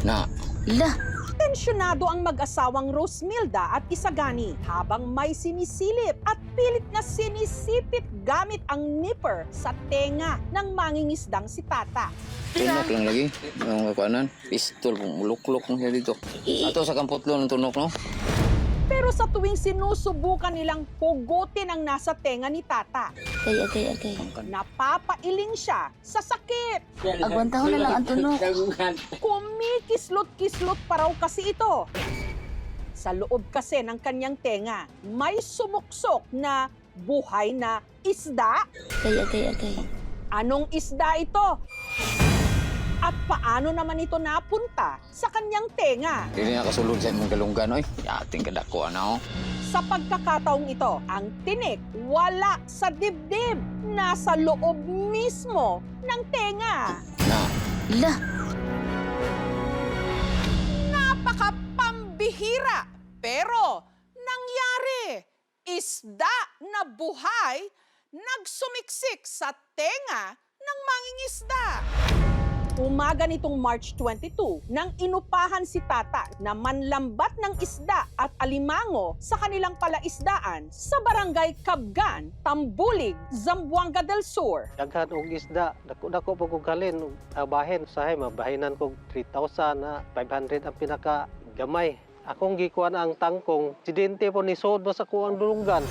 Na. Lah, Tensyonado ang mag-asawang Rosmilda at Isagani habang may sinisilip at pilit na sinisipit gamit ang nipper sa tenga ng mangingisdang si Tata. Tunok lang lagi. Yung kakuanan. Pistol. Luklok lang siya dito. Ato sa kamputlo ng tunok, no? Pero sa tuwing sinusubukan nilang hugutin ang nasa tenga ni Tata, agay. napapailing siya sa sakit. Agwantaho na lang ang tunok. Kumikislot-kislot pa raw kasi ito. Sa loob kasi ng kanyang tenga, may sumuksok na buhay na isda. Agay. Anong isda ito? At paano naman ito napunta sa kanyang tenga? Hindi na kasulod sa imong galunggan, oy. Ating kadakuan na, oh. Sa pagkakataong ito, ang tinik wala sa dibdib, nasa loob mismo ng tenga. Na. Lah, Napakapambihira, pero nangyari. Isda na buhay nagsumiksik sa tenga ng mangingisda. Umaga nitong March 22 nang inupahan si Tata na manlambat ng isda at alimango sa kanilang palaisdaan sa barangay Kabgan, Tambulig, Zamboanga del Sur. Daghan og isda, dako po kong kalin, bahin sahay, mabahinan kong 3,000 na 500 ang pinaka gamay. Akong gikuan ang tangkong, sidente po ni Sod ba sa kuang dulunggan.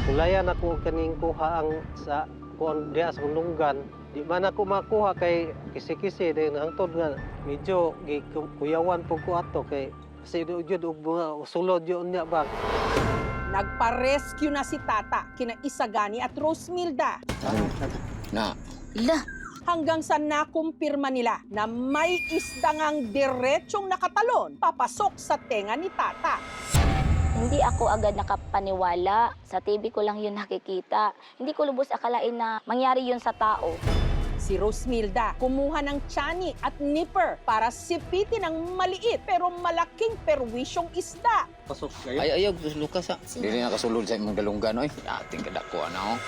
Kulayan ako kaning kuha ang sa kuang diha sa dulunggan. Di man ako makuha kay kisi-kisi dahil hangtod nga medyo kuyawan po ko ato kay kasi jud og mga sulod yun niya ba. Nagpa-rescue na si Tata kina Isagani at Rosmilda Na. lah, hanggang sa nakumpirma nila na may isda ngang diretsong nakatalon papasok sa tenga ni Tata. Hindi ako agad nakapaniwala. Sa TV ko lang yun nakikita. Hindi ko lubos akalain na mangyari yun sa tao. Si Rosmilda kumuha ng tiyanik at nipper para sipitin ang maliit pero malaking perwisyong isda. Pasok kayo. Ayaw, Lucas, ha? Hindi na kasulod sa imong galunggan, oy. Ating kadakuan na, oh.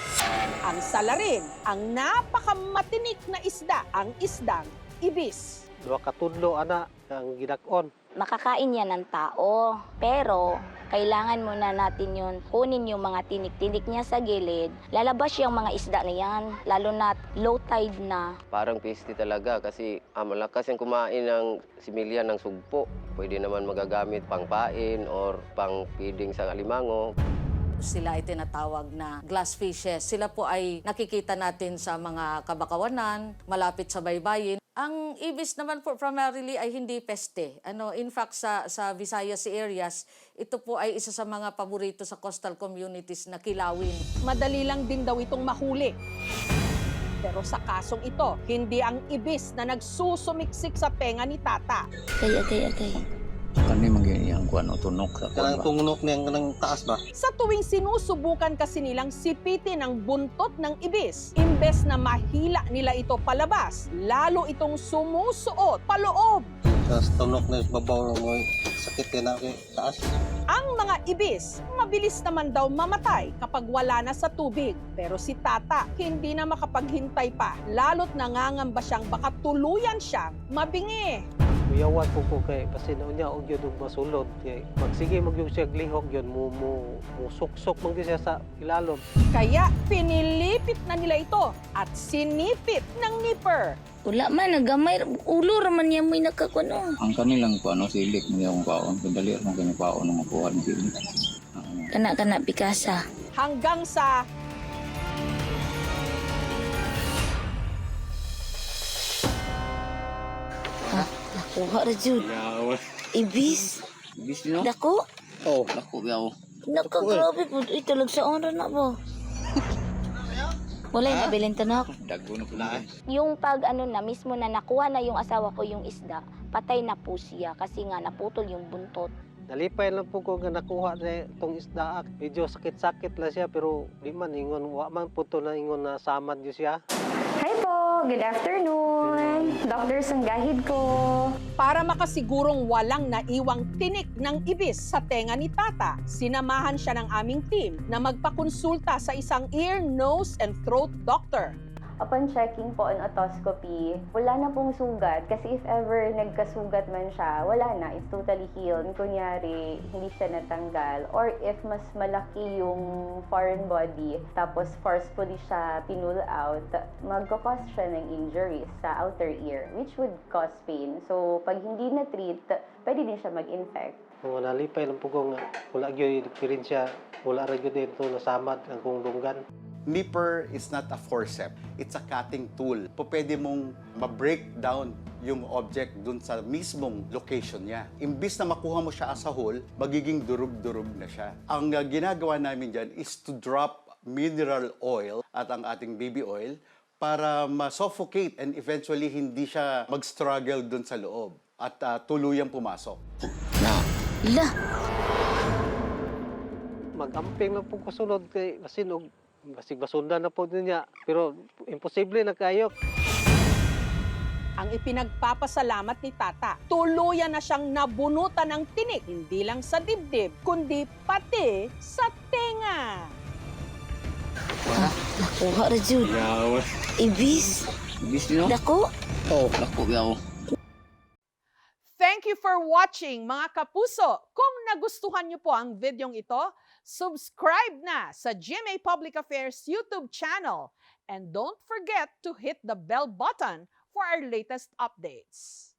Ang salarin, ang napakamatinik na isda, ang isdang ibis. Duha ka tudlo ana ang gidak-on. Makakain yan ng tao. Pero kailangan muna natin yun, kunin yung mga tinik-tinik niya sa gilid. Lalabas yung mga isda na yan, lalo na low tide na. Parang piste talaga kasi malakas yung kumain ng similya ng sugpo. Pwede naman magagamit pang pain or pang feeding sa alimango. Sila ay tinatawag na glass fishes. Sila po ay nakikita natin sa mga kabakawanan, malapit sa baybayin. Ang ibis naman po primarily ay hindi peste. In fact, sa Visayas areas, ito po ay isa sa mga paborito sa coastal communities na kilawin. Madali lang din daw itong mahuli. Pero sa kasong ito, hindi ang ibis na nagsusumiksik sa tenga ni Tata. agay. Kani mangyayang kuan o tunok sa kuan Kanang ba? tungnok niyang kanang taas ba? Sa tuwing sinusubukan kasi nilang sipitin ang buntot ng ibis, imbes na mahila nila ito palabas, lalo itong sumusuot paloob. Tapos tunok na babaw ng mga sakit yan ako taas. Ang mga ibis, mabilis naman daw mamatay kapag wala na sa tubig. Pero si Tata, hindi na makapaghintay pa, lalo't nangangamba siyang baka tuluyan siyang mabingi. Kuyawan po ko kay pasinaw niya og yun og masulod. Kay magsige magyug siya glihok yun mo suksok man gyud siya sa ilalom. Kaya pinilipit na nila ito at sinipit ng nipper. Wala man, nagamay. Ulo raman niya mo'y nakakuno. Ang kanilang kuan o silik mo yung paon. Kadali mo kanyang paon ng makuha ng silik. Kana pikasa. Hanggang sa Kuha ra jud. Ibis. Ibis no? Dako. Oh, dako yaw. Nakagrabe po. Ito lang sa honor na po. Wala yung nabilin tanak. Dago na po na. Yung pag na mismo na nakuha na yung asawa ko yung isda, patay na po siya kasi nga naputol yung buntot. Nalipay lang po ko nga nakuha na itong isda. Medyo sakit-sakit lang siya pero di man ingon wa man po to na ingon na samad yun siya. Hi po! Good afternoon! Dr. Sanggahid ko. para makasigurong walang naiwang tinik ng ibis sa tenga ni Tata, sinamahan siya ng aming team na magpakonsulta sa isang ear, nose, and throat doctor. Upon checking po on otoscopy, wala na pong sugat kasi if ever nagkasugat man siya, wala na, it's totally healed. Kunyari, hindi siya natanggal or if mas malaki yung foreign body tapos forcefully siya pinul out, magkakause siya ng injuries sa outer ear which would cause pain. So, pag hindi na-treat, pwede din siya mag-infect. Kung nalipay lang po kung wala gyud diferensya, wala ra gyud dito nasamad ang kong dunggan. Nipper is not a forceps. It's a cutting tool. Pwede mong ma-break down yung object dun sa mismong location niya. Imbis na makuha mo siya as a whole, magiging durug-durug na siya. Ang ginagawa namin dyan is to drop mineral oil at ang ating baby oil para ma-suffocate and eventually hindi siya mag-struggle dun sa loob at tuluyang pumasok. La, Mag-amping lang po kasunod kay basinog. Basig basundan na po niya, pero imposible na kayo. Ang ipinagpapasalamat ni Tata, tuluyan na siyang nabunutan ng tinik, hindi lang sa dibdib, kundi pati sa tenga. nakuha ra jud. Ibis, Ibis din, no? dako. Oh, naku, yaw. Thank you for watching, mga kapuso. Kung nagustuhan niyo po ang videong ito, subscribe na sa GMA Public Affairs YouTube channel. And don't forget to hit the bell button for our latest updates.